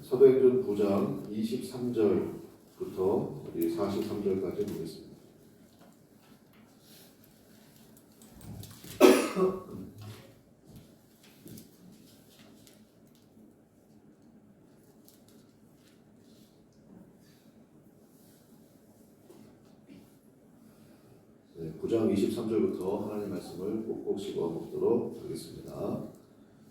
사도행전 9장 23절부터 우리 43절까지 보겠습니다. 네, 9장 23절부터 하나님의 말씀을 꼭꼭 씹어 먹도록 하겠습니다.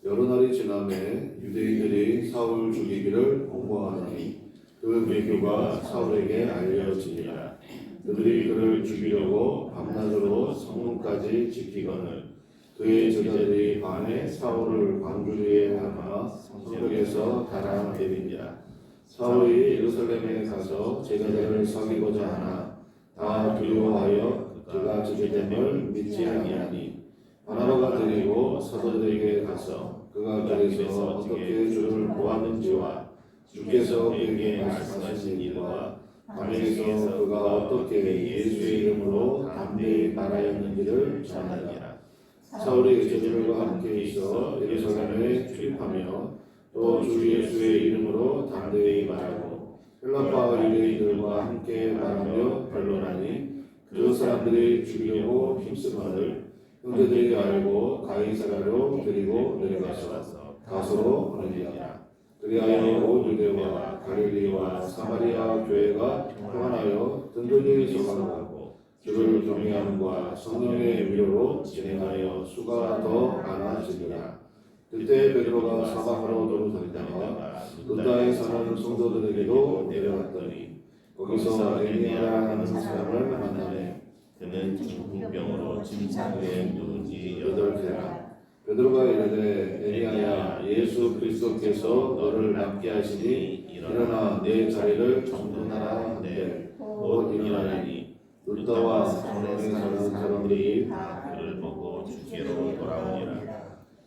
여러 날이 지나매 유대인들이 사울 죽이기를 공모하더니 그 계교가 사울에게 알려지니라. 그들이 그를 죽이려고 밤낮으로 성문까지 지키거늘 그의 제자들이 밤에 사울을 광주리에 하나 성벽에서 달아내리니라. 사울이 예루살렘에 가서 제자들을 사귀고자 하나 다 두려워하여 그가 주제됨을 믿지 아니하니 바나바가 데리고 사도들에게 가서 그가 길에서 어떻게 주를 보았는지와 주께서 그에게 말씀하신 일과 밤에서 그가 어떻게 예수의 이름으로 담대히 말하였는지를 전하니라. 사울이 제자들과 함께 있어 예루살렘에 출입하며 또 주 예수의 이름으로 담대히 말하고 헬라파 유대인들과 함께 말하며 변론하니 그 사람들이 죽이려고 힘쓰거늘 형제들이 알고 가이사라로 데리고 내려가서 가서로 보내니라. 그리하여 온 유대와 갈릴리와 사마리아 교회가 평안하여 든든히 서가고 주를 경외함과 성령의 위로로 진행하여 수가 더 많아지니라. 그때 베드로가 사방으로 돌아다니다가 루다에 사는 성도들에게도 내려갔더니 거기서 에니아라는 사람을 만나매 그는 중풍병으로 침상에 누운 지 8해라. 베드로가 이르되 에니아야 예수 그리스도께서 너를 낫게 하시니 일어나 내 자리를 정돈하라 한데 곧 일어나니 루다와 사모에 사는 사람들이 다 그를 보고 주께로 돌아오니라.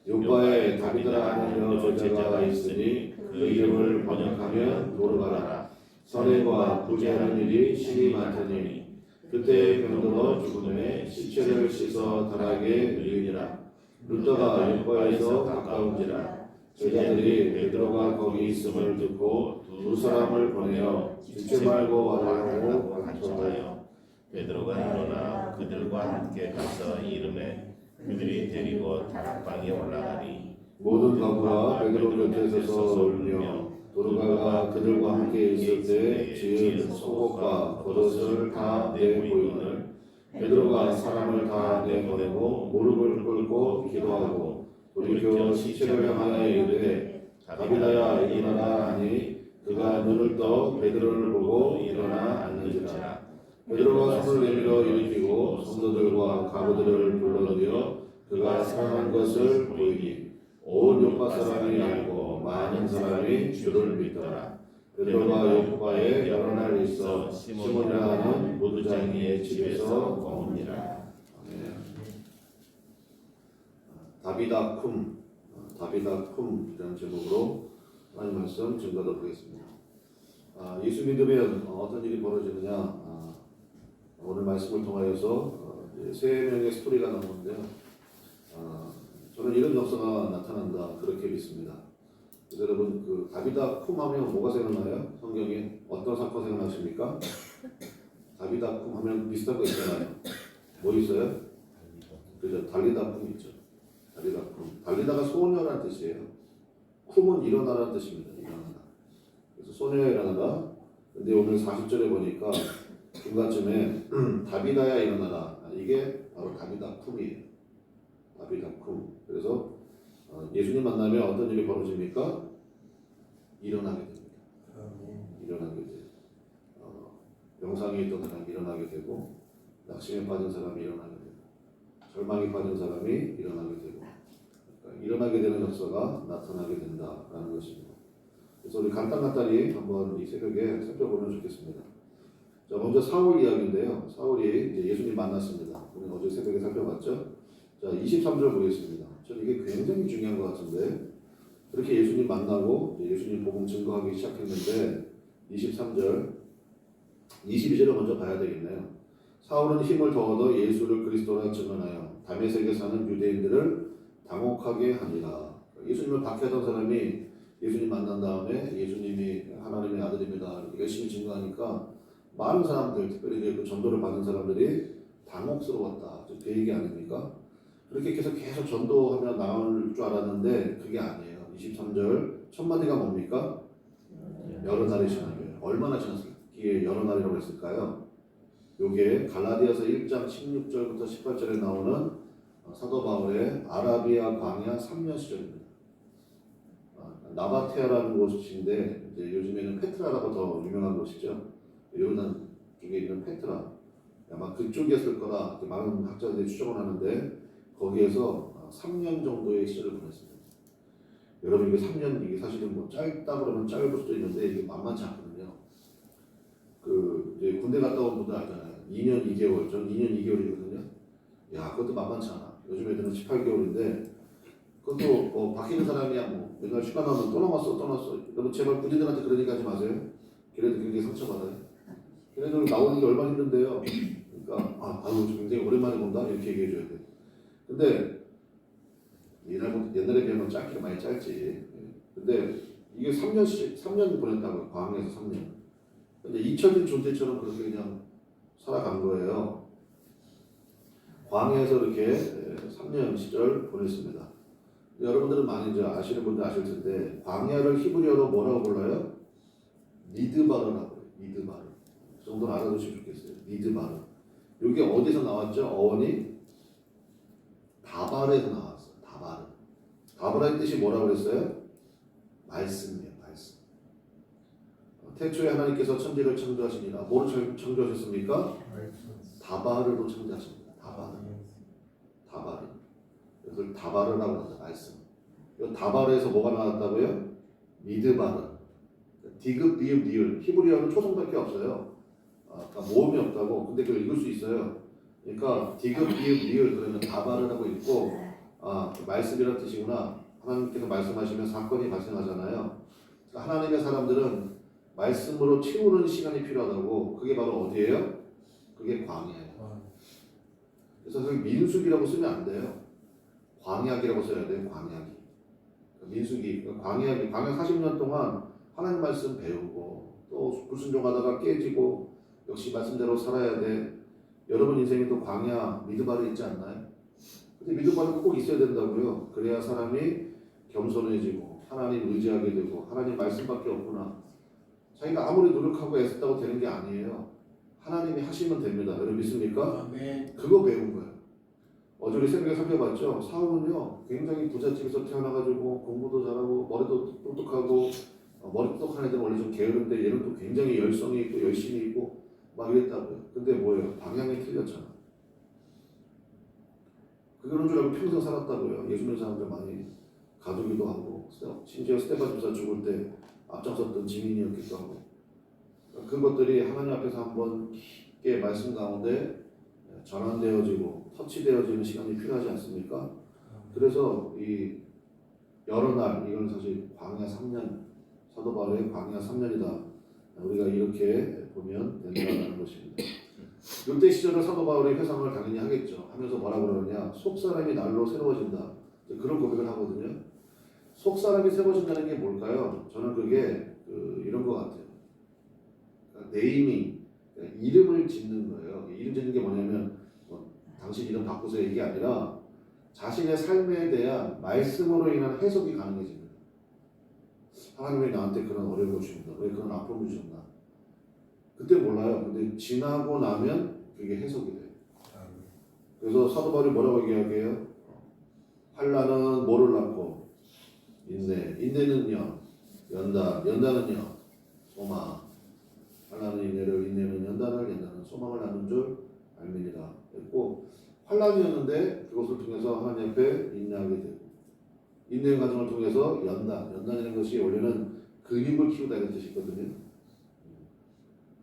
요바에 다비드라 하는 여제자가 있으니 그 이름을 번역하면 노르바라. 선행과 부재하는 일이 심히 많더니 그때 병들어 죽음에 시체를 씻어 달하게 누이니라. 루다가 요바에서 가까운지라. 제자들이 베드로가 거기 있음을 듣고 두 사람을 보내어 죽지 말고 와라고 간청하여 베드로가 일어나 그들과 함께 가서 이름에 그들이 데리고 다락방에 올라가니 모든 가구가 베드로 곁에 서서 울며 도르가가 그들과 함께 있을 때 지은 속옷과 겉옷을 다 내보이거늘 베드로가 사람을 다 내보내고 무릎을 꿇고 기도하고 돌이켜 시체를 향하여 이르되 다비다야 일어나라 하니 그가 눈을 떠 베드로를 보고 일어나 앉는지라. 베드로가 손을 내밀어 일으키고 성도들과 가부들을 불러들여 그가 살아난 것을 보이니 온 요파 사람이 알고 많은 사람이 주를 믿더라. 베드로가 요파에 여러 날 있어 시몬이라 하는 무두장이의 집에서 머무니라. 다비다쿰이라는 제목으로 하나님 말씀 증거하도록 하겠습니다. 예수 믿으면 어떤 일이 벌어지느냐? 오늘 말씀을 통하여서 세 명의 스토리가 나오는데요. 저는 이런 역사가 나타난다 그렇게 믿습니다. 그래서 여러분 그 다비다쿰 하면 뭐가 생각나요? 성경에 어떤 사건 생각나십니까? 다비다쿰 하면 비슷한 거 있잖아요. 뭐 있어요? 그죠? 달리다쿰 있죠. 달리다쿰. 달리다가 소녀라는 뜻이에요. 쿰은 일어나라는 뜻입니다. 일어나다. 그래서 소녀가 일어나다. 근데 오늘 40절에 보니까 중간쯤에 다비다야 일어나라. 이게 바로 다비다쿰이에요. 다비다쿰. 그래서 예수님 만나면 어떤 일이 벌어집니까? 일어나게 됩니다. 일어나게 돼요. 병상에 있던 사람이 일어나게 되고 낙심에 빠진 사람이 일어나게 되고 절망에 빠진 사람이 일어나게 되고 그러니까 일어나게 되는 역사가 나타나게 된다라는 것입니다. 그래서 우리 간단히 한번 이 새벽에 살펴보면 좋겠습니다. 자, 먼저 사울 이야기인데요. 사울이 이제 예수님 만났습니다. 우리는 어제 새벽에 살펴봤죠. 자, 23절 보겠습니다. 저는 이게 굉장히 중요한 것 같은데 그렇게 예수님 만나고 예수님 복음 증거하기 시작했는데 23절, 22절을 먼저 봐야 되겠네요. 사울은 힘을 더 얻어 예수를 그리스도라 증언하여 다메섹에 사는 유대인들을 당혹하게 하니라. 예수님을 박해하던 사람이 예수님 만난 다음에 예수님이 하나님의 아들입니다. 이렇게 열심히 증거하니까 많은 사람들, 특별히 이제 그 전도를 받은 사람들이 당혹스러웠다. 그 얘기 아닙니까? 그렇게 계속 전도하며 나올 줄 알았는데 그게 아니에요. 23절 첫 마디가 뭡니까? 여러 날이 지나고요. 얼마나 지났기에 여러 날이라고 했을까요? 요게 갈라디아서 1장 16절부터 18절에 나오는 사도 바울의 아라비아 광야 3년 시절입니다. 나바테아라는 곳인데 이제 요즘에는 페트라라고 더 유명한 곳이죠. 요르단 쪽에 있는 페트라. 아마 그쪽이었을 거라 많은 학자들이 추정을 하는데 거기에서 3년 정도의 시절을 보냈습니다. 여러분 이게 3년 이게 사실은 뭐 짧다 그러면 짧을 수도 있는데 이게 만만치 않거든요. 그 이제 군대 갔다 온 분들 알잖아요. 2년 2개월, 전 2년 2개월이거든요. 야 그것도 만만치 않아. 요즘 애들은 18개월인데 그것도 바뀌는 사람이야 뭐 맨날 휴가 나오면 또 남았어. 여러분 제발 군인들한테 그런 얘기 하지 마세요. 걔네들 굉장히 상처받아요. 걔네들 나오는 게 얼마나 힘든데요. 그러니까 아유 굉장히 오랜만에 본다 이렇게 얘기해줘야 돼. 근데 옛날에 비하면 짧기가 많이 짧지. 근데 이게 3년 보냈다고 광야에서 3년. 근데 잊혀진 존재처럼 그렇게 그냥 살아간 거예요. 광야에서 이렇게 3년 시절 보냈습니다. 여러분들은 많이 이제 아시는 분들 아실 텐데 광야를 히브리어로 뭐라고 불러요? 미드바르라고 해요. 미드바르. 그 정도는 알아두시면 좋겠어요. 미드바르. 이게 어디서 나왔죠? 어원이 다발에서 나왔어요. 다바르. 다바르의 뜻이 뭐라고 그랬어요? 말씀이에요. 말씀. 태초에 하나님께서 천지를 창조하시니라. 뭐를 창조하셨습니까? 다바르로 창조하십니다. 다바르. 그래서 다바르라고 하죠. 말씀. 이 다바르에서 뭐가 나왔다고요? 미드바르. 디귿, 리읍, 리을. 히브리어는 초성밖에 없어요. 그러니까 모음이 없다고. 근데 그걸 읽을 수 있어요. 그러니까 디귿, 리읍, 리을 그러면 다바르라고 읽고 말씀이라는 뜻이구나. 하나님께서 말씀하시면 사건이 발생하잖아요. 그러니까 하나님의 사람들은 말씀으로 채우는 시간이 필요하다고. 그게 바로 어디예요? 그게 광야예요. 그래서 그 민수기라고 쓰면 안 돼요. 광야기라고 써야 돼요. 광야기. 민수기, 광야기, 광야 40년 동안 하나님 말씀 배우고 또 불순종하다가 깨지고 역시 말씀대로 살아야 돼. 여러분 인생에 또 광야 미드바르 있지 않나요? 근데 미드바르는 꼭 있어야 된다고요. 그래야 사람이 겸손해지고 하나님 의지하게 되고 하나님 말씀밖에 없구나. 자기가 아무리 노력하고 애썼다고 되는 게 아니에요. 하나님이 하시면 됩니다. 여러분 믿습니까? 네. 그거 배운 거예요. 어제 우리 새벽에 살펴봤죠. 사울은요 굉장히 부잣집에서 태어나가지고 공부도 잘하고 머리도 똑똑하고 머리 똑똑한 애들은 원래 좀 게으른데 얘는 또 굉장히 열성이 있고 열심히 있고 막 이랬다고요. 근데 뭐예요? 방향이 틀렸잖아. 그런 줄 알고 평생 살았다고요. 예수 믿는 사람들 많이 가두기도 하고 심지어 스데반 집사 죽을 때 앞장섰던 증인이었기도 하고 그것들이 하나님 앞에서 한번 깊게 말씀 가운데 전환되어지고 터치되어지는 시간이 필요하지 않습니까? 그래서 이 여러 날 이건 사실 광야 3년 사도 바울의 광야 3년이다. 우리가 이렇게 보면 된다는 것입니다. 이때 시절을 사도 바울의 회상을 당연히 하겠죠. 하면서 뭐라고 그러느냐? 속사람이 날로 새로워진다. 그런 고백을 하거든요. 속사람이 새로워진다는 게 뭘까요? 저는 그게 이런 것 같아요. 그러니까 네이밍, 그러니까 이름을 짓는 거예요. 이름 짓는 게 뭐냐면 당신 이름 바꾸세요 이게 아니라 자신의 삶에 대한 말씀으로 인한 해석이 가능해집니다. 하나님 왜 나한테 그런 어려움을 주신다? 왜 그런 아픔을 주셨나? 그때 몰라요. 근데 지나고 나면 그게 해석이 돼요. 그래서 사도 바울이 뭐라고 얘기하게요? 환난은 뭐를 낳고? 인내. 인내는요? 연단. 연단은요? 소망. 환난은 인내를, 인내는 연단을, 연단은 소망을 낳는 줄 알미니라 했고 환난이었는데 그것을 통해서 하나님 앞에 인내하게 되고 인내의 과정을 통해서 연단이라는 것이 원래는 근육을 키우다 이런 뜻이 있거든요.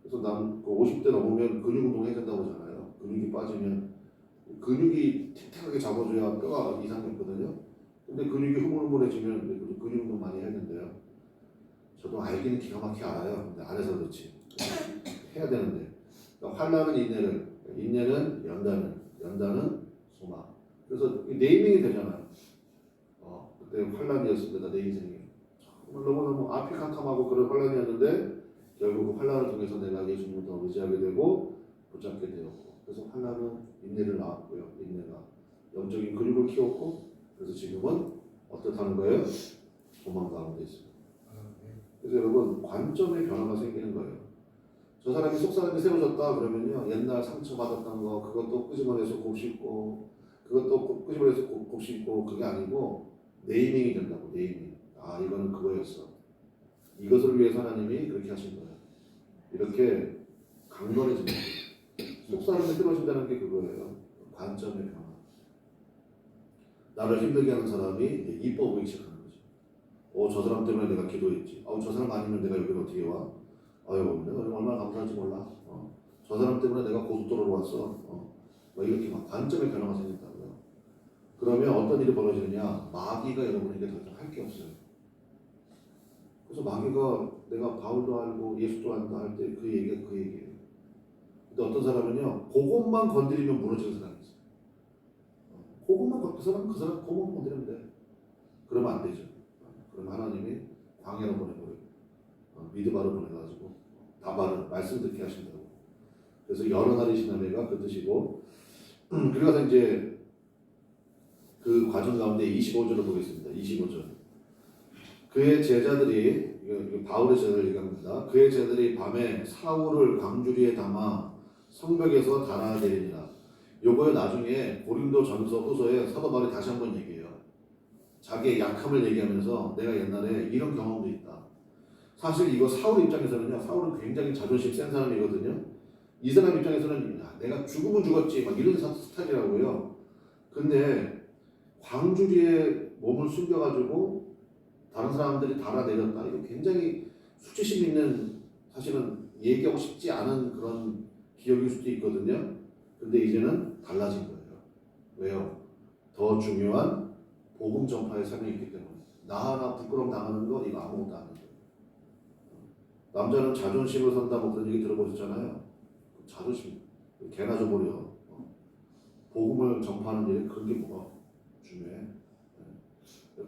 그래서 난 50대 넘으면 근육 운동 해야 된다고 하잖아요. 근육이 빠지면 근육이 탱탱하게 잡아줘야 뼈가 이상이 없거든요. 근데 근육이 흐물흐물해지면 근육 운동 많이 해야 된대요. 저도 알기는 기가 막히게 알아요. 근데 안 해서 그렇지. 해야 되는데 그러니까 환난은 인내를, 인내는 연단은 소망. 그래서 네이밍이 되잖아요. 그때 환난이었습니다. 내 인생이 너무너무 앞이 캄캄하고 그런 환란이었는데 결국 그 환란을 통해서 내가 예수님을 더 의지하게 되고 붙잡게 되었고, 그래서 환란은 인내를 낳았고요. 인내가 영적인 근육을 키웠고, 그래서 지금은 어떻다는 거예요? 도망 가운데 있습니다. 그래서 여러분 관점의 변화가 생기는 거예요. 저 사람이 속사람이 세워졌다 그러면요, 옛날 상처받았던 거 그것도 끄집어내서 곱씹고, 그것도 끄집어내서 곱씹고, 그게 아니고 네이밍이 된다고. 네이밍. 아, 이거는 그거였어. 이것을 위해서 하나님이 그렇게 하신 거야. 이렇게 강건해집니다. 속사람이 세워진다는 게 그거예요. 관점의 변화. 나를 힘들게 하는 사람이 이뻐 보이기 시작하는 거죠. 저 사람 때문에 내가 기도했지. 저 사람 아니면 내가 여기를 어떻게 와? 아이고, 내가 얼마나 감사한지 몰라. 저 사람 때문에 내가 고속도로로 왔어. 뭐 이렇게 막 관점의 변화가 생긴다고요. 그러면 어떤 일이 벌어지느냐? 마귀가 여러분에게 더 이상 할 게 없어요. 그래서 마귀가 내가 바울도 알고 예수도 안다 할 때 그 얘기가 그 얘기예요. 근데 어떤 사람은요, 그것만 건드리면 무너지는 사람이 있어요. 그것만 그 사람 그것만 건드리면 돼. 그러면 안 되죠. 그럼 하나님이 광야로 보내버려요. 미드바로 보내가지고 다바를 말씀 듣게 하신다고. 그래서 여러 날이 지나매가 그 뜻이고, 그래서 이제 그 과정 가운데 25절을 보겠습니다. 25절. 그의 제자들이, 이거 바울의 제자들 얘기합니다. 그의 제자들이 밤에 사울을 광주리에 담아 성벽에서 달아내리니라. 요거요, 나중에 고린도 전서 후서에 사도 바울이 다시 한번 얘기해요. 자기의 약함을 얘기하면서 내가 옛날에 이런 경험도 있다. 사실 이거 사울 입장에서는요, 사울은 굉장히 자존심 센 사람이거든요. 이 사람 입장에서는 내가 죽으면 죽었지 막 이런 스타일이라고요. 근데 광주리에 몸을 숨겨가지고 다른 사람들이 달아내렸다. 이거 굉장히 수치심 있는, 사실은 얘기하고 싶지 않은 그런 기억일 수도 있거든요. 근데 이제는 달라진 거예요. 왜요? 더 중요한 복음 전파의 삶이 있기 때문에. 나 하나 부끄러움 당하는 거 이거 아무것도 아닌 거예요. 남자는 자존심을 산다 뭐 그런 얘기 들어보셨잖아요. 자존심 개나 줘버려. 복음을 전파하는 일에 그런 게 뭐가 중요해.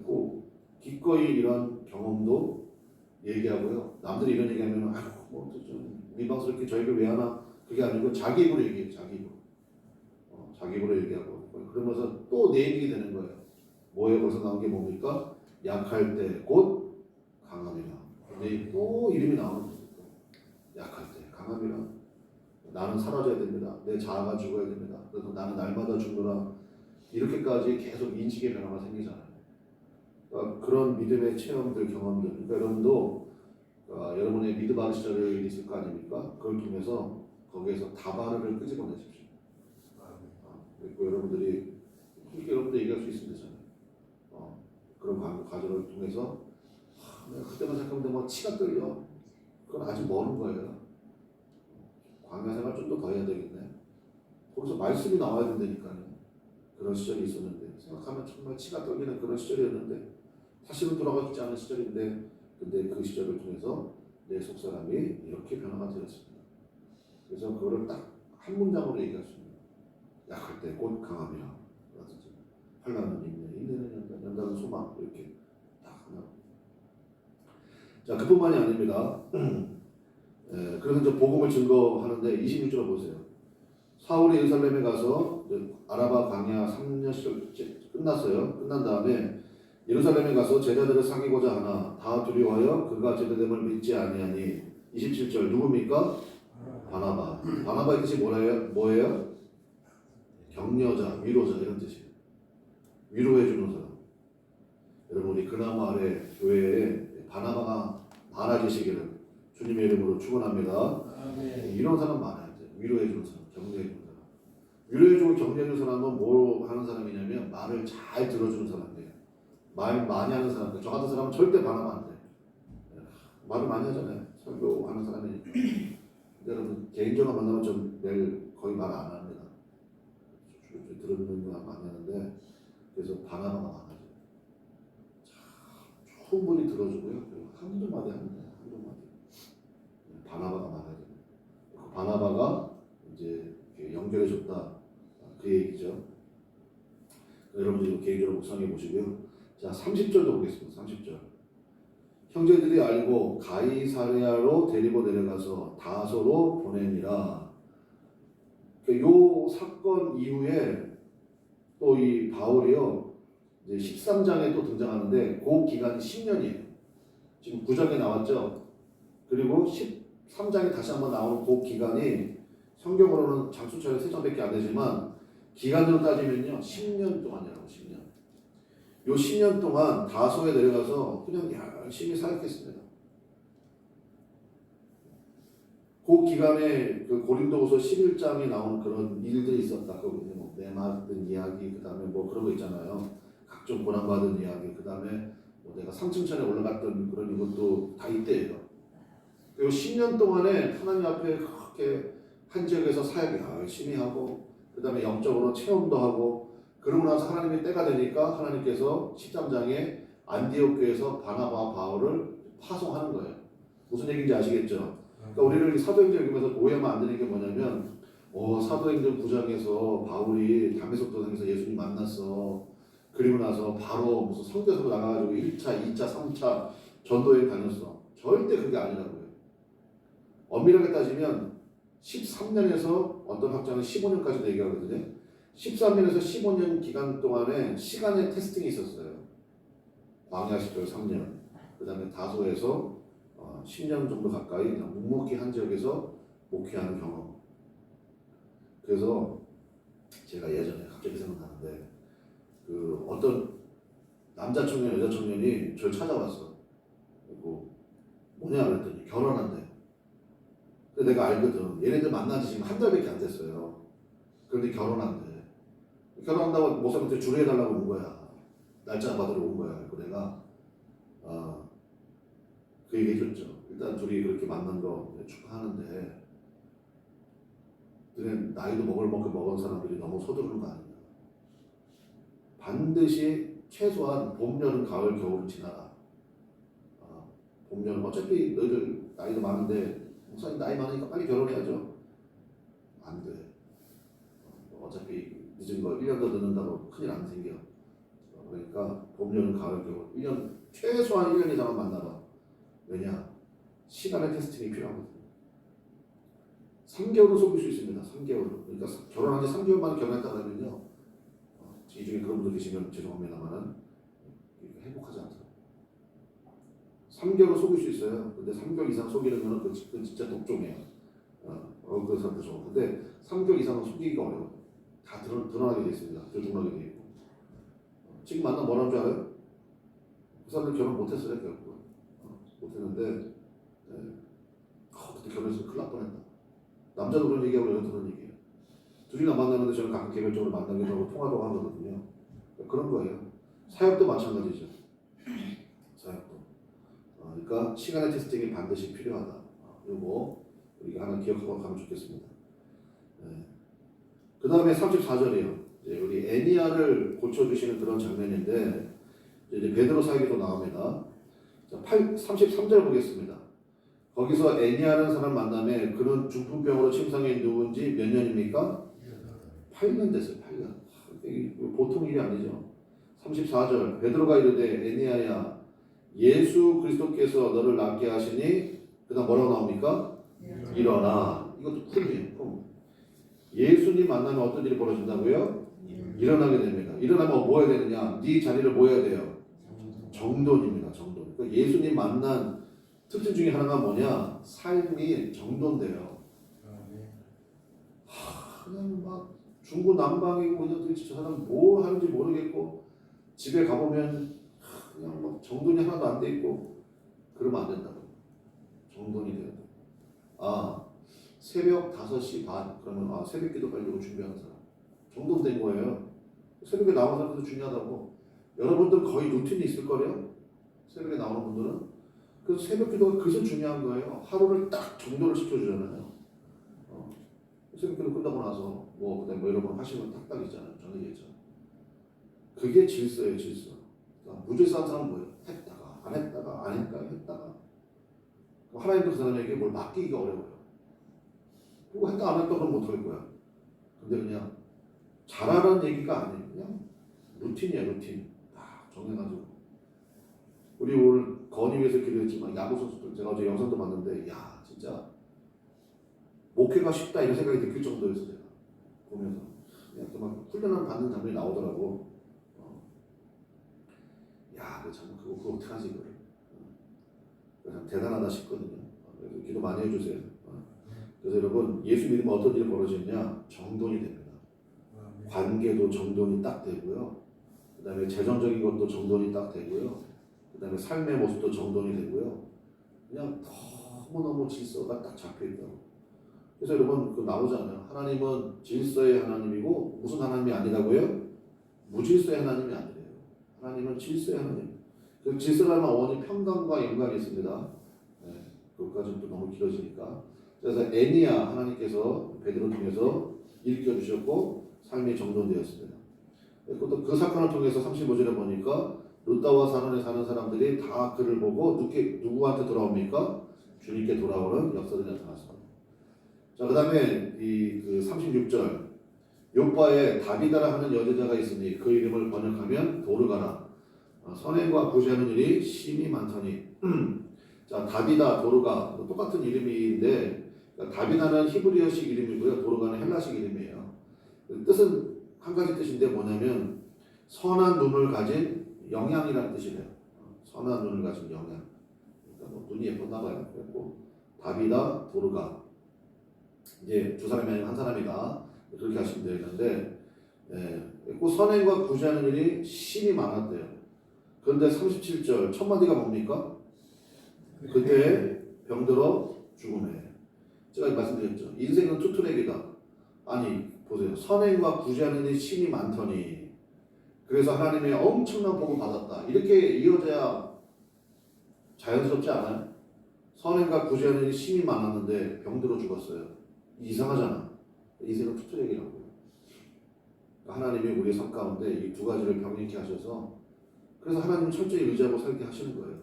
꼭 기꺼이 이런 경험도 얘기하고요. 남들이 이런 얘기하면 아이고 좀 민망스럽게 저희를 왜 하나, 그게 아니고 자기 입으로 얘기해요. 자기 입으로. 자기 입으로 얘기하고 그러면서 또 내얘기 되는 거예요. 뭐에 벌써 나온 게 뭡니까? 약할 때 곧 강함이라. 근데 또 이름이 나오는 거예요. 약할 때 강함이라. 나는 사라져야 됩니다. 내 자아가 죽어야 됩니다. 그래서 나는 날마다 죽노라. 이렇게까지 계속 인식의 변화가 생기잖아요. 그러니까 그런 믿음의 체험들, 경험들. 그러니까 여러분도 여러분의 믿음 시절이 있을 거 아닙니까? 그걸 통해서 거기에서 다바르를 끄집어내십시오. 그리고 여러분들이 그렇게 여러분들 얘기할 수 있으면 되잖아요. 그런 과정을 통해서 내가 그때만 생각하면 뭐 치가 떨려. 그건 아직 멀은 거예요. 광야 생활 좀 더 해야 되겠네. 거기서 말씀이 나와야 된다니까요. 그런 시절이 있었는데 생각하면 정말 치가 떨리는 그런 시절이었는데 다시는 돌아가지 않은 시절인데, 근데 그 시절을 통해서 내 속사람이 이렇게 변화가 되었습니다. 그래서 그거를 딱 한 문장으로 얘기할 수 있는, 약할 때 곧 강함이라 라든지, 환난은 인내, 인내는 연단, 연단은 소망, 이렇게 딱 하나. 자, 그뿐만이 아닙니다. 그래서 이제 복음을 증거하는데 26절 보세요. 사울이 예루살렘에 가서 아라바 광야 3년 시절 끝났어요. 끝난 다음에 예루살렘에 가서 제자들을 사귀고자 하나 다 두려워하여 그가 제대됨을 믿지 아니하니. 27절 누굽니까? 바나바. 바나바의 뜻이 뭐예요? 격려자, 위로자 이런 뜻이에요. 위로해주는 사람. 여러분 우리 그나무 아래 교회에 바나바가 많아지시기를 주님의 이름으로 축원합니다. 이런 사람 많아요. 위로해주는 사람, 격려해주는 사람. 위로해주고 격려해주는 사람은 뭐 하는 사람이냐면 말을 잘 들어주는 사람이에요. 말 많이 하는 사람들. 저 같은 사람은 절대 바나바 안 돼. 말을 많이 하잖아요. 설교하는 사람이니까. 여러분 개인적으로 만나면 좀 매일 거의 말 안 합니다. 들은 거 많이 하는데, 그래서 바나바가 많아요. 충분히 들어주고요. 한두 마디 합니다. 한두 마디. 바나바가 많아요. 그 바나바가 이제 연결해줬다. 그 얘기죠. 여러분들 개인적으로 묵상해 보시고요. 자, 30절도 보겠습니다. 30절. 형제들이 알고 가이사랴로 데리고 내려가서 다소로 보내니라. 요 사건 이후에 또 이 바울이요 이제 13장에 또 등장하는데 그 기간이 10년이에요. 지금 9장에 나왔죠. 그리고 13장에 다시 한번 나오는 그 기간이 성경으로는 장수철에 3장밖에 안 되지만 기간으로 따지면요 10년 동안이라고. 10년. 요 10년 동안 다소에 내려가서 그냥 열심히 사역했습니다. 그 기간에 그 고린도후서 11장에 나오는 그런 일들이 있었다. 거기 뭐 메맞은 이야기, 그 다음에 뭐 그런 거 있잖아요. 각종 고난받은 이야기, 그 다음에 뭐 내가 상층천에 올라갔던 그런 이것도 다 이때예요. 그리고 10년 동안에 하나님 앞에 그렇게 한 지역에서 사역 열심히 하고, 그 다음에 영적으로 체험도 하고, 그러고 나서 하나님의 때가 되니까 하나님께서 13장에 안디옥 교회에서 바나바와 바울을 파송하는 거예요. 무슨 얘기인지 아시겠죠? 그러니까 우리를 사도행전 읽으면서 오해하면 안 되는 게 뭐냐면, 사도행전 9장에서 바울이 다메섹 도상에서 예수님 만났어. 그리고 나서 바로 무슨 선교사로 나가가지고 1차, 2차, 3차 전도여행 다녔어. 절대 그게 아니라고요. 엄밀하게 따지면 13년에서 어떤 학자는 15년까지도 얘기하거든요. 13년에서 15년 기간 동안에 시간의 테스팅이 있었어요. 광야 10절 3년. 그 다음에 다소에서 10년 정도 가까이 그냥 묵묵히 한 지역에서 목회하는 경험. 그래서 제가 예전에 갑자기 생각나는데 그 어떤 남자 청년, 여자 청년이 저를 찾아왔어. 그리고 뭐냐 그랬더니 결혼한대. 근데 내가 알거든. 얘네들 만난 지 지금 한 달밖에 안 됐어요. 그런데 결혼한대. 결혼한다고 목사님한테 주례해달라고 온 거야. 날짜 받으러 온 거야. 그리고 내가 그 얘기 해줬죠. 일단 둘이 그렇게 만난 거 축하하는데 너네 나이도 먹을 만큼 먹은 사람들이 너무 서두르는 거 아니냐. 반드시 최소한 봄, 여름, 가을, 겨울을 지나라. 봄, 여름 어차피 너희들 나이도 많은데 목사님 나이 많으니까 빨리 결혼해야죠. 안 돼. 어차피 늦은 거 1년 더 늦는다고 큰일 안 생겨. 그러니까 봄, 여름, 가을, 겨울 1년 최소한 1년 이상은 만나봐. 왜냐? 시간의 테스팅이 필요하거든요. 3개월은 속일 수 있습니다. 3개월. 그러니까 결혼한 지 3개월 만에 결혼했다 그러면요. 이 중에 그런 분들 계시면 죄송합니다만은 행복하지 않더라고요. 3개월은 속일 수 있어요. 근데 3개월 이상 속이는 거는 그건 진짜 독종이에요. 그런 사람들 좋아. 근데 3개월 이상은 속이기가 어려워요. 다 드러나게 돼 있습니다. 들통나게 돼 있고. 지금 만나 뭐라는 줄 알아요? 그 사람들 결혼 못했어요. 결국은. 못했는데 그때 결혼해서 큰일 날 뻔했다. 남자도 그런 얘기하고 여자도 그런 얘기해요. 둘이나 만나는데 저는 가끔 개별적으로 만나기도 하고 통화도 하거든요. 그런 거예요. 사역도 마찬가지죠. 사역도. 그러니까 시간의 테스팅이 반드시 필요하다. 이거 우리가 하나 기억하고 가면 좋겠습니다. 네. 그 다음에 34절이에요. 우리 애니아를 고쳐주시는 그런 장면인데 이제 베드로 사역에도 나옵니다. 자, 33절 보겠습니다. 거기서 애니아라는 사람 만남에 그는 중풍병으로 침상에 누운지 몇 년입니까? 8년 됐어요. 8년. 이게 보통 일이 아니죠. 34절 베드로가 이르되 애니아야 예수 그리스도께서 너를 낫게 하시니 그 다음 뭐라고 나옵니까? 일어나. 이것도 쿵이에요. 예수님 만나면 어떤 일이 벌어진다고요? 일어나게 됩니다. 일어나면 뭐 해야 되느냐? 네 자리를 뭐 해야 돼요? 정돈입니다. 정돈. 그러니까 예수님 만난 특징 중에 하나가 뭐냐? 삶이 정돈돼요. 그냥 막 중구난방이고 그냥 도대체 저 사람 뭘 하는지 모르겠고 집에 가보면 그냥 막 정돈이 하나도 안 돼 있고 그러면 안 된다고. 정돈이 돼야 돼. 새벽 5시 반 그러면 새벽 기도 가려고 준비하는 사람 정돈된 거예요. 새벽에 나오는 사람도 중요하다고. 여러분들 거의 루틴이 있을 거예요. 새벽에 나오는 분들은. 그래서 새벽 기도가 그래서 중요한 거예요. 하루를 딱 정돈을 시켜주잖아요. 새벽 기도 끝나고 나서 그다음에 이런 거 하시면 딱딱 있잖아요. 저는 얘기했잖아요. 그게 질서예요. 질서. 그러니까 무질서한 사람은 뭐예요? 했다가 안 했다가 안 했다가 했다가. 하나님도 그 사람에게 뭘 맡기기가 어려워요. 그거 했다 안 했다 그러면 못할 거야. 근데 그냥 잘하라는 얘기가 아니에요. 그냥 루틴이야 루틴. 딱 정해가지고. 우리 오늘 건이 위해서 기도했지만 야구 선수들 제가 어제 영상도 봤는데 야 진짜 목회가 쉽다 이런 생각이 느낄 정도였어요. 제가 보면서 그냥 막 훈련을 받는 장면이 나오더라고. 야, 그거 어떡하지 이거를. 참 대단하다 싶거든요. 그래서 기도 많이 해주세요. 그래서 여러분 예수 믿으면 어떤 일이 벌어지느냐? 정돈이 됩니다. 관계도 정돈이 딱 되고요. 그 다음에 재정적인 것도 정돈이 딱 되고요. 그 다음에 삶의 모습도 정돈이 되고요. 그냥 너무너무 질서가 딱 잡혀있다고. 그래서 여러분 그 나오잖아요. 하나님은 질서의 하나님이고 무슨 하나님이 아니라고요? 무질서의 하나님이 아니래요. 하나님은 질서의 하나님. 그 질서라는 어원이 평강과 영광이 있습니다. 네, 그것까지는 또 너무 길어지니까. 그래서 애니야 하나님께서 베드로 통해서 일으켜 주셨고 삶이 정돈되었습니다. 그것도 그 사건을 통해서 35절에 보니까 루다와 사논에 사는 사람들이 다 그를 보고 누구한테 돌아옵니까? 주님께 돌아오는 역사들이 나타났습니다. 자, 그 다음에 그 36절 요바에 다비다라 하는 여제자가 있으니 그 이름을 번역하면 도르가라. 선행과 구제하는 일이 심히 많더니 자, 다비다, 도르가 똑같은 이름인데 다비다는 히브리어식 이름이고요. 도르가는 헬라식 이름이에요. 뜻은 한 가지 뜻인데 뭐냐면 선한 눈을 가진 영양이라는 뜻이래요. 선한 눈을 가진 영양. 그러니까 뭐 눈이 예뻤나 봐요. 그래서 다비다, 도르가 이제 두 사람이 아니면 한 사람이다. 그렇게 하시면 되는데 그 선행과 구제하는 일이 심히 많았대요. 그런데 37절 첫 마디가 뭡니까? 그때 병들어 죽음에. 제가 말씀드렸죠. 인생은 투트랙이다. 아니 보세요. 선행과 구제하는 일이 심히 많더니 그래서 하나님의 엄청난 복을 받았다. 이렇게 이어져야 자연스럽지 않아요? 선행과 구제하는 일이 심히 많았는데 병들어 죽었어요. 이상하잖아. 인생은 투트랙이라고. 하나님이 우리의 삶 가운데 이 두 가지를 병행케 하셔서 그래서 하나님은 철저히 의지하고 살게 하시는 거예요.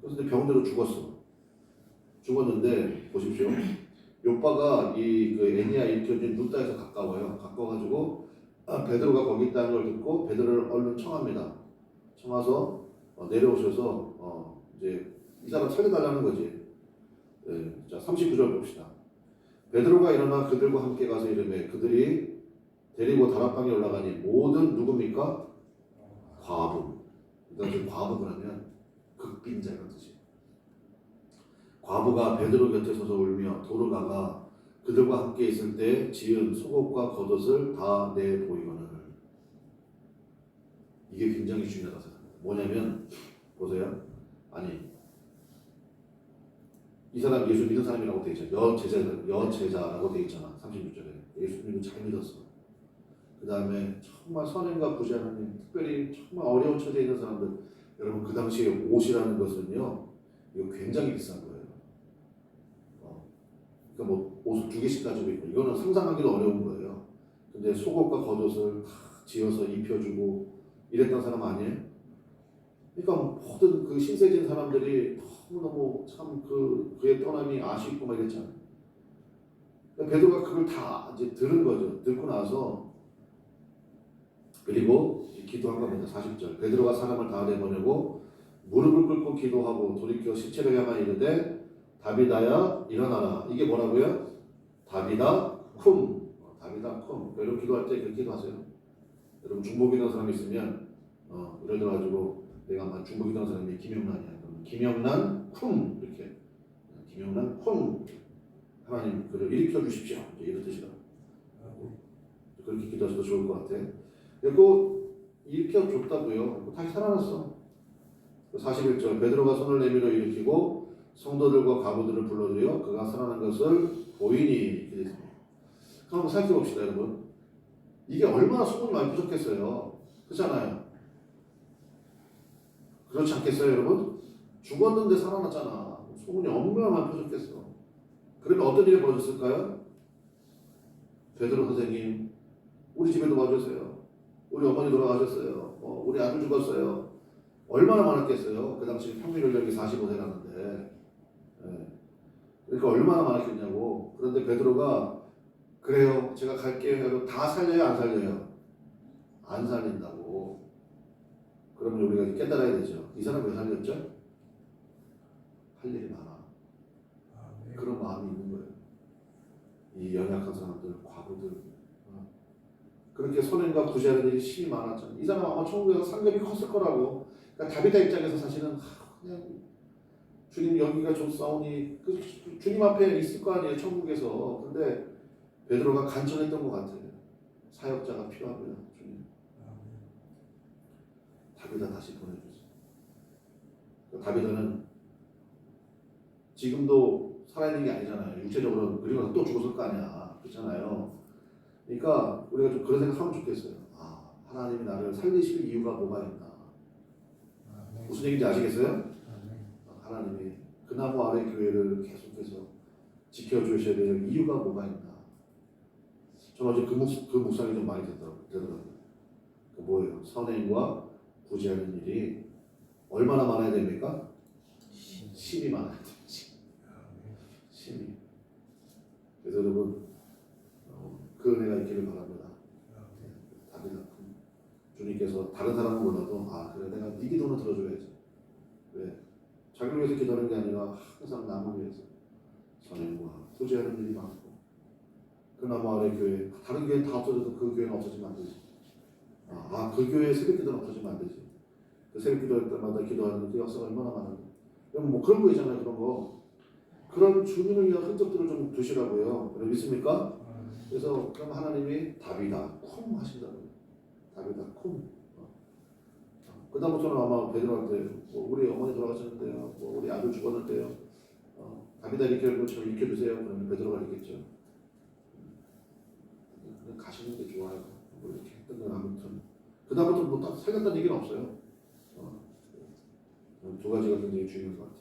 그래서 병들어 죽었어. 죽었는데 보십시오. 요바가 그 애니야 일켜진 루다에서 가까워요. 가까워가지고 베드로가 거기 있다는 걸 듣고 베드로를 얼른 청합니다. 청와서 내려오셔서 이제 이 사람 살려달라는 거지. 자 39절 봅시다. 베드로가 일어나 그들과 함께 가서 이르매 그들이 데리고 다락방에 올라가니 모든 누굽니까? 과부. 그러니까 과부가 하면 극빈자 이런 뜻이에요. 과부가 베드로 곁에 서서 울며 도르가가 그들과 함께 있을 때 지은 속옷과 겉옷을 다 내보이거늘. 이게 굉장히 중요하다 생각합니다. 뭐냐면 보세요. 아니 이 사람 예수 믿는 사람이라고 되어 있잖아. 여제자라고 되어 있잖아. 36절에 예수 믿고 잘 믿었어. 그 다음에 정말 선행과 구제하는 특별히 정말 어려운 처지에 있는 사람들. 여러분 그 당시에 옷이라는 것은요 이거 굉장히 비싼 거예요. 그러니까 뭐 옷을 2개씩 가지고 있고 이거는 상상하기도 어려운 거예요. 근데 속옷과 겉옷을 다 지어서 입혀주고 이랬던 사람 아니에요? 그러니까 모든 그 신세진 사람들이 너무너무 참 그의 떠남이 아쉽고 막 이랬잖아요. 그러니까 베드로가 그걸 다 이제 들은 거죠. 듣고 나서 그리고 기도한 겁니다. 40절 베드로가 사람을 다 내보내고 무릎을 꿇고 기도하고 돌이켜 시체를 향하여 이르되 다비다야 일어나라. 이게 뭐라고요? 다비다 쿰. 다비다 쿰. 여러분 기도할 때 그렇게 기도하세요. 여러분 중복이라는 사람이 있으면 예를 들어가지고 내가 아마 중복이라는 사람이 김영란이야. 그러면 김영란 쿰 이렇게 김영란 쿰 하나님 그를 일으켜 주십시오. 이런 뜻이다. 그렇게 기도하셔도 좋을 것 같아. 그리고 일으켜 줬다고요. 다시 살아났어. 41절 베드로가 손을 내밀어 일으키고 성도들과 가부들을 불러들여 그가 살아난 것을 보이니 이렇게 됐습니다. 그럼 한번 살펴봅시다 여러분. 이게 얼마나 소문이 많이 부족했어요. 그렇잖아요. 그렇지 않겠어요 여러분? 죽었는데 살아났잖아. 소문이 얼마나 많이 부족했어. 그러면 어떤 일이 벌어졌을까요? 베드로 선생님 우리 집에도 와주세요. 우리 어머니 돌아가셨어요. 우리 아들 죽었어요. 얼마나 많았겠어요. 그 당시 평균 연령이 45세라는데 그러니까 얼마나 많았겠냐고. 그런데 베드로가 그래요 제가 갈게요. 다 살려요 안 살려요? 안 살린다고. 그러면 우리가 깨달아야 되죠. 이 사람 왜 살렸죠? 할 일이 많아. 아멘. 그런 마음이 있는 거예요. 이 연약한 사람들, 과부들. 그렇게 선행과 구제하는 일이 심히 많았잖아요. 이 사람 아마 천국에서 상급이 컸을 거라고. 그러니까 다비다 입장에서 사실은 그냥 주님 여기가 좋사오니 주님 앞에 있을 거 아니에요, 천국에서. 근데 베드로가 간청했던 것 같아요. 사역자가 필요합니다, 주님. 다비다 다시 보내주세요. 그러니까 다비다는 지금도 살아있는 게 아니잖아요. 육체적으로는. 그리고 또 죽었을 거 아니야. 그렇잖아요. 그러니까 우리가 좀 그런 생각하면 좋겠어요. 아, 하나님이 나를 살리실 이유가 뭐가 있나. 무슨 얘기인지 아시겠어요? 하나님이 그 나무 아래 교회를 계속해서 지켜주셔야 될 이유가 뭐가 있나. 저는 어제 그 묵상이 좀 많이 되더라고요. 그 뭐예요? 선행과 구제하는 일이 얼마나 많아야 됩니까? 심이 많아야 되지. 심이. 그래서 여러분 그 은혜가 있기를 바랍니다. 다비다 주님께서 다른 사람보다도 아 그래 내가 네 기도는 들어줘야지. 왜? 자기를 위해서 기도하는 게 아니라 항상 남을 위해서 선행과 구제하는 일이 많고 그 나무 아래 교회 다른 교회는 다 없어져도 그 교회는 없어지면 안 되지. 그 교회에 새벽 기도는 없어지면 안 되지. 그 새벽 기도할 때마다 기도하는 그 역사가 얼마나 많은데 여러분 뭐 그런 거 있잖아요. 그런 거 그런 주님을 위한 흔적들을 좀 두시라고요. 여러분 믿습니까? 그래서 그럼 하나님이 다비다 쿵 하신다고요. 다비다 쿵. 그 다음부터는 아마 베드로한테 뭐 우리 어머니 돌아가셨는데요. 뭐 우리 아들 죽었는데요. 다비다 일으켜주고 저를 일으켜주세요. 그러면 베드로가 있겠죠. 그냥 가시는 게 좋아요. 뭐 이렇게 했던 건 아무튼 그 다음부터 뭐 딱 살렸다는 얘기는 없어요. 두 가지가 굉장히 중요한 것 같아요.